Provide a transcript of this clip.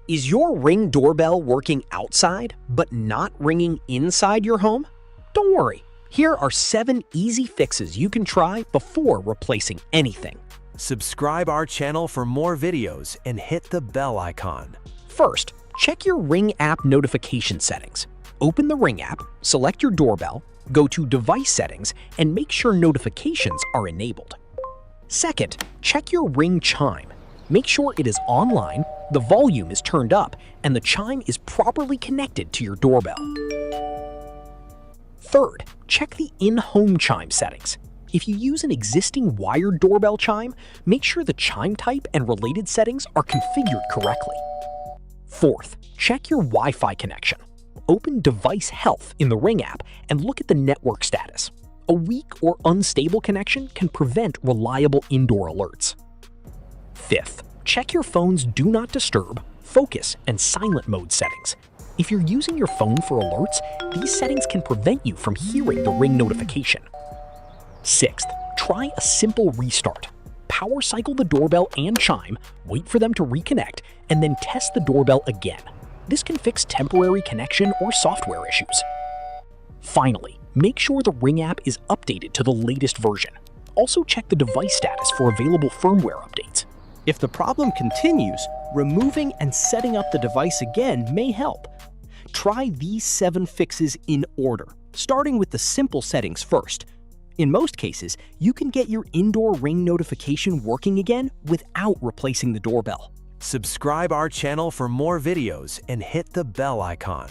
Is your Ring doorbell working outside but not ringing inside your home? Don't worry. Here are 7 easy fixes you can try before replacing anything. Subscribe our channel for more videos and hit the bell icon. First, check your Ring app notification settings. Open the Ring app, select your doorbell, go to Device Settings, and make sure notifications are enabled. Second, check your Ring Chime. Make sure it is online, the volume is turned up, and the chime is properly connected to your doorbell. Third, check the in-home chime settings. If you use an existing wired doorbell chime, make sure the chime type and related settings are configured correctly. Fourth, check your Wi-Fi connection. Open Device Health in the Ring app and look at the network status. A weak or unstable connection can prevent reliable indoor alerts. Fifth, check your phone's Do Not Disturb, Focus, and Silent Mode settings. If you're using your phone for alerts, these settings can prevent you from hearing the Ring notification. Sixth, try a simple restart. Power cycle the doorbell and chime, wait for them to reconnect, and then test the doorbell again. This can fix temporary connection or software issues. Finally, make sure the Ring app is updated to the latest version. Also check the device status for available firmware updates. If the problem continues, removing and setting up the device again may help. Try these 7 fixes in order, starting with the simple settings first. In most cases, you can get your indoor Ring notification working again without replacing the doorbell. Subscribe our channel for more videos and hit the bell icon.